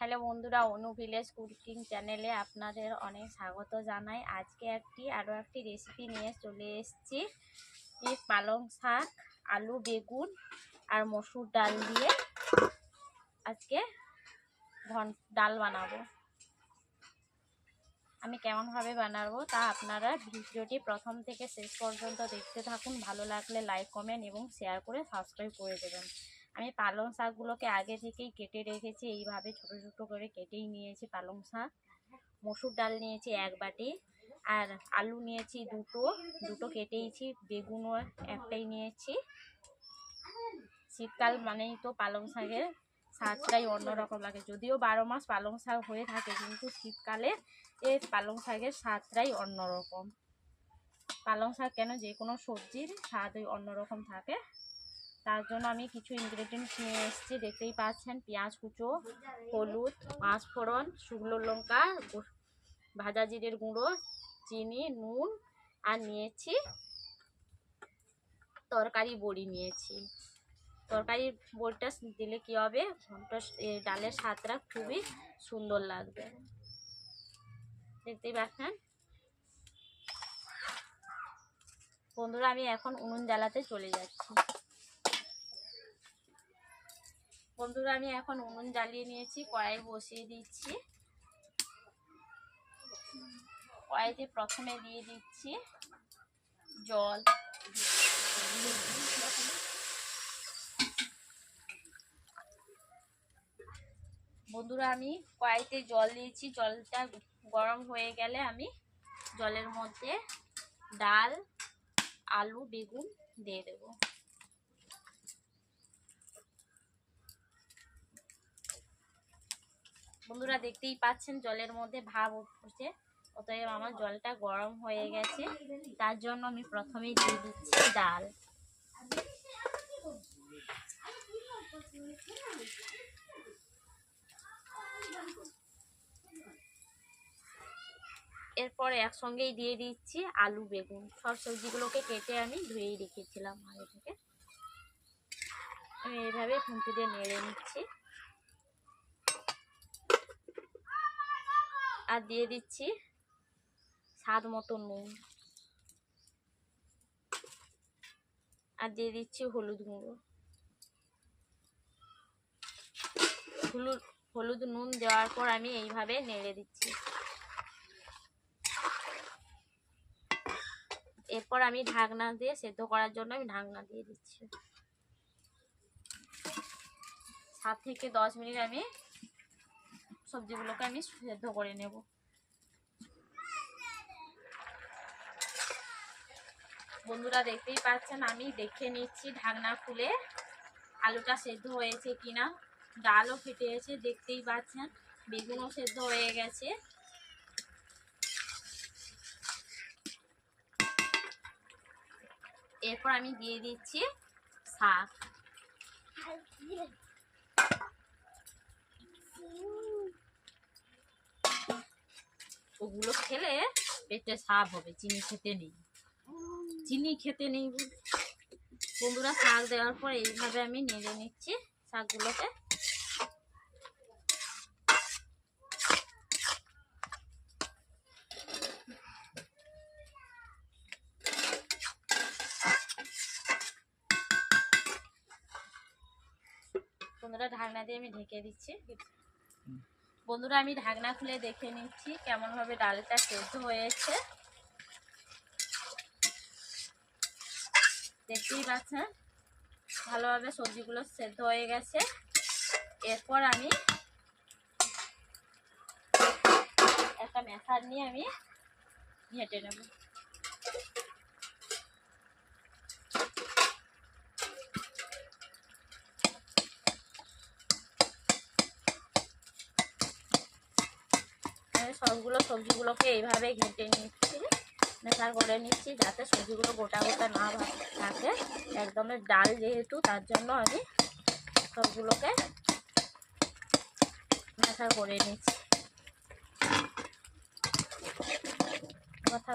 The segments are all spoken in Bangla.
হ্যালো বন্ধুরা, অনু ভিলেজ কুকিং চ্যানেলে আপনাদের অনেক স্বাগত জানাই। আজকে আরও একটি রেসিপি নিয়ে চলে এসেছি। পালং শাক, আলু, বেগুন আর মসুর ডাল দিয়ে আজকে ডাল বানাবো। আমি কেমনভাবে বানাবো তা আপনারা ভিডিওটি প্রথম থেকে শেষ পর্যন্ত দেখতে থাকুন। ভালো লাগলে লাইক, কমেন্ট এবং শেয়ার করে সাবস্ক্রাইব করে দেবেন। আমি পালং শাকগুলোকে আগে থেকেই কেটে রেখেছি, এইভাবে ছোটো ছোটো করে কেটেই নিয়েছি পালং শাক। মসুর ডাল নিয়েছি 1 বাটি, আর আলু নিয়েছি দুটো কেটেইছি, বেগুনও একটাই নিয়েছি। শীতকাল মানেই তো পালং শাকের স্বাদটাই অন্যরকম লাগে। যদিও 12 মাস পালং শাক হয়ে থাকে, কিন্তু শীতকালে এই পালং শাকের স্বাদটাই অন্যরকম। পালং শাক কেন, যে কোনো সবজির স্বাদই অন্যরকম থাকে। তার জন্য আমি কিছু ইনগ্রেডিয়েন্টস নিয়ে এসেছি, দেখতেই পাচ্ছেন। পেঁয়াজ কুচো, হলুদ, 5 ফোড়ন, শুকনো লঙ্কা, ভাজা জিরের গুঁড়ো, চিনি, নুন, আর নিয়েছি তরকারি বড়ি নিয়েছি। তরকারি বড়িটা দিলে কি হবে, ডালের স্বাদটা খুবই সুন্দর লাগবে। দেখতেই পাচ্ছেন বন্ধুরা, আমি এখন উনুন জ্বালাতে চলে যাচ্ছি। বন্ধুরা, আমি এখন উনুন জ্বালিয়ে নিয়েছি, কড়াই বসিয়ে দিচ্ছি। কড়াইতে প্রথমে দিয়ে দিচ্ছি জল। বন্ধুরা, আমি কড়াইতে জল দিয়েছি। জলটা গরম হয়ে গেলে আমি জলের মধ্যে ডাল, আলু, বেগুন দিয়ে দেব। বন্ধুরা, দেখতেই পাচ্ছেন জলের মধ্যে ভাপ উঠছে, অতএব আমার জলটা গরম হয়ে গেছে। তার জন্য আমি প্রথমেই দিয়ে দিচ্ছি ডাল। এরপরে একসঙ্গেই দিয়ে দিচ্ছি আলু, বেগুন। সব সবজিগুলোকে কেটে আমি ধুয়েই রেখেছিলাম আগে থেকে। আমি এইভাবে খুন্তি দিয়ে নেড়ে নিচ্ছি। আর দিয়ে দিচ্ছি স্বাদ মতো নুন, আর দিয়ে দিচ্ছি হলুদ গুঁড়ো। হলুদ নুন দেওয়ার পর আমি এইভাবে নেড়ে দিচ্ছি। এরপর আমি ঢাকনা দিয়ে সেদ্ধ করার জন্য আমি ঢাকনা দিয়ে দিচ্ছি। 7 থেকে 10 মিনিট আমি সবজিগুলোকে আমি সেদ্ধ করে নেব। বন্ধুরা, দেখতেই পাচ্ছেন, আমি দেখে নিচ্ছি ঢাকনা খুলে আলুটা সেদ্ধ হয়েছে কিনা। ডালও ফেটেছে, দেখতেই পাচ্ছেন। বেগুনও সেদ্ধ হয়ে গেছে। এরপর আমি দিয়ে দিচ্ছি শাক। ওগুলো খেলে পেটে সাফ হবে, চিনি খেতে নেই। বন্ধুরা, শাক দেওয়ার পর এইভাবে আমি নেড়ে নিচ্ছি শাকগুলোকে। বন্ধুরা, ঢাকনা দিয়ে আমি ঢেকে দিচ্ছি। বন্ধুরা, আমি ঢাকনা খুলে দেখে নিচ্ছি কেমন ভাবে ডালটা সেদ্ধ হয়েছে। দেখতেই পাচ্ছেন ভালোভাবে সবজিগুলো সেদ্ধ হয়ে গেছে। এরপর আমি একটা মেশার নিয়ে আমি ঘেঁটে নেব। সবজিগুলোকে এইভাবে ঘেঁটে নিচ্ছি, মেশার করে নিচ্ছি, যাতে সবজিগুলো গোটা গোটা না থাকে। একদমই ডাল যেহেতু, তার জন্য আমি সবগুলোকে মেশার করে নিচ্ছি। কথা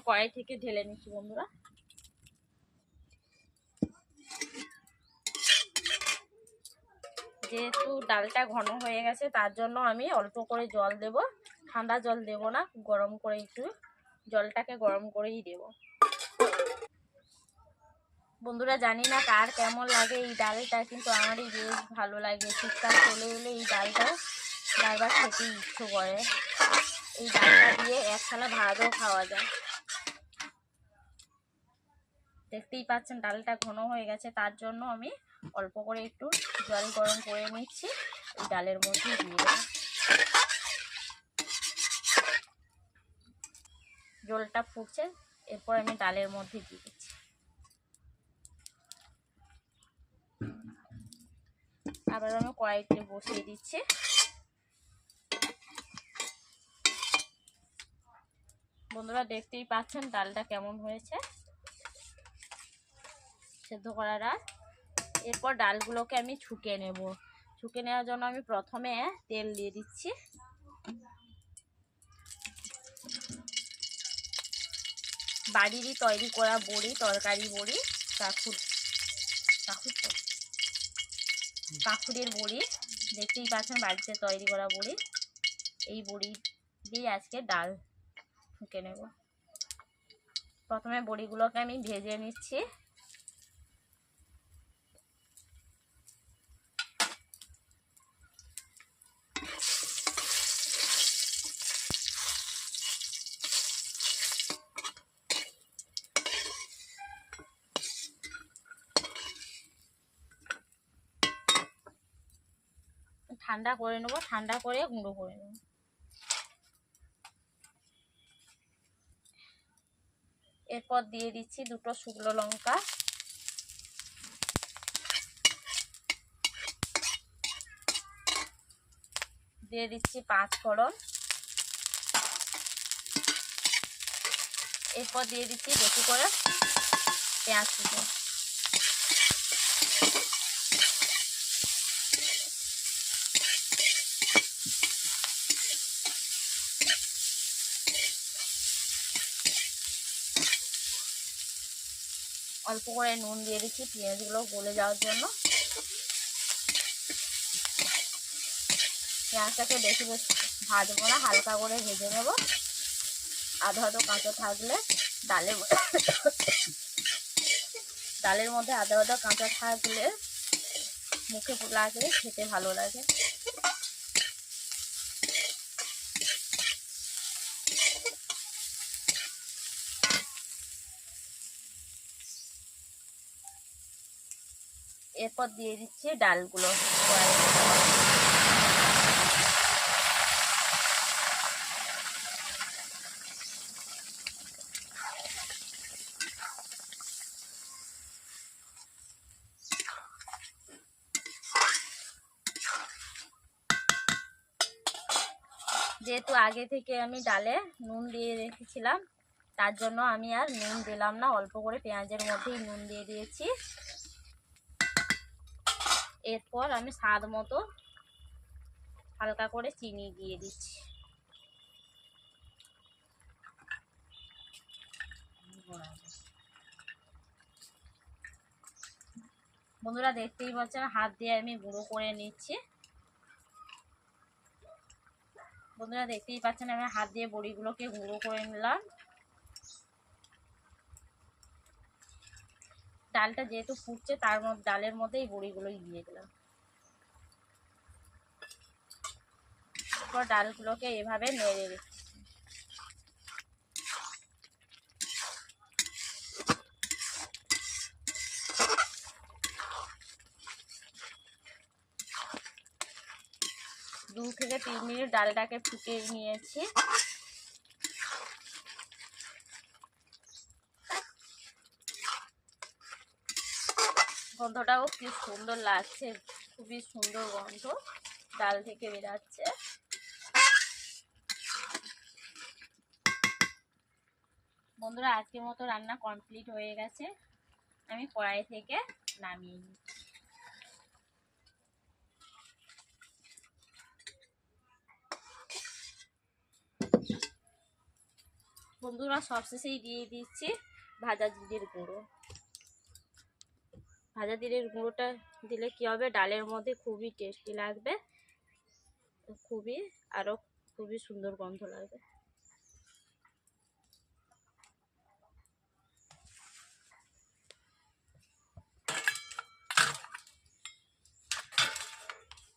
কড়াই থেকে ঢেলে নিচ্ছি বন্ধুরা। যেহেতু ডালটা ঘন হয়ে গেছে তার জন্য আমি অল্প করে জল দেব, ঠান্ডা জল দেব না, গরম করে একটু জলটাকে গরম করেই দেব। বন্ধুরা জানি না কার কেমন লাগে এই ডালটা, কিন্তু আমারই বেশ ভালো লাগে। শীতকাল চলে এলে এই ডালটা বারবার খেতে ইচ্ছে করে। এই ডালটা দিয়ে এক থালা ভাতও খাওয়া যায়। দেখতেই পাচ্ছেন ডালটা ঘন হয়ে গেছে, তার জন্য আমি অল্প করে একটু জল গরম করে নিচ্ছি, এই ডালের মধ্যে দিয়ে দেব। জলটা ফুটছে, এরপর আমি ডালের মধ্যে দিয়ে দিচ্ছি। আবার আমি কড়াইতে বসিয়ে দিচ্ছি। বন্ধুরা দেখতেই পাচ্ছেন ডালটা কেমন হয়েছে সেদ্ধ করা ডাল। এরপর ডালগুলোকে আমি ছুঁকে নেব। ছুঁকে নেওয়ার জন্য আমি প্রথমে তেল দিয়ে দিচ্ছি। বাড়িরই তৈরি করা বড়ি, তরকারি বড়ি, কাঁকুরের বড়ি, দেখতেই পাচ্ছেন বাড়িতে তৈরি করা বড়ি। এই বড়ি দিয়ে আজকে ডাল ছুঁকে নেব। প্রথমে বড়িগুলোকে আমি ভেজে নিচ্ছি। ঠান্ডা করে নেব, ঠান্ডা করে গুঁড়ো করে নেব। এরপর দিয়ে দিচ্ছি দুটো শুকনো লঙ্কা, দিয়ে দিচ্ছি 5 ফোড়ন, এরপর দিয়ে দিচ্ছি বেশি করে পেঁয়াজ কুচি। অল্প করে নুন দিয়ে দিচ্ছি পেঁয়াজগুলো গলে যাওয়ার জন্য। পেঁয়াজটাকে বেশি বেশি ভাজবো না, হালকা করে ভেজে নেব। আধা আধা কাঁচা থাকলে ডালের মধ্যে আধা আধা কাঁচা থাকলে মুখে লাগলে খেতে ভালো লাগে। এরপর দিয়ে দিচ্ছি ডালগুলো। যেহেতু আগে থেকে আমি ডালে নুন দিয়ে রেখেছিলাম, তার জন্য আমি আর নুন দিলাম না, অল্প করে পেঁয়াজের মধ্যেই নুন দিয়ে দিয়েছি। এরপর আমি স্বাদ মতো হালকা করে চিনি দিয়ে দিচ্ছি। বন্ধুরা দেখতেই পাচ্ছেন হাত দিয়ে আমি গুঁড়ো করে নিচ্ছি। বন্ধুরা দেখতেই পাচ্ছেন আমি হাত দিয়ে বড়িগুলোকে গুঁড়ো করে নিলাম। ডালটা যেহেতু ফুটছে তার মধ্যে ডালের মধ্যে এই বড়িগুলোই দিয়ে দিলাম। এরপর ডালগুলোকে এভাবে নেড়ে দিচ্ছি। দু থেকে 3 মিনিট ডালটাকে ফুটিয়ে নিয়েছি। গন্ধটাও কি সুন্দর লাগছে, খুবই সুন্দর গন্ধ ডাল থেকে বেরাচ্ছে। বন্ধুরা আজকের মতো রান্না কমপ্লিট হয়ে গেছে, আমি কড়াই থেকে নামিয়ে নিই। বন্ধুরা সবশেষেই দিয়ে দিচ্ছি ভাজা জিরের গুঁড়ো। ভাজা জিরের গুঁড়োটা দিলে কি হবে, ডালের মধ্যে খুবই টেস্টি লাগবে, খুবই সুন্দর গন্ধ লাগবে।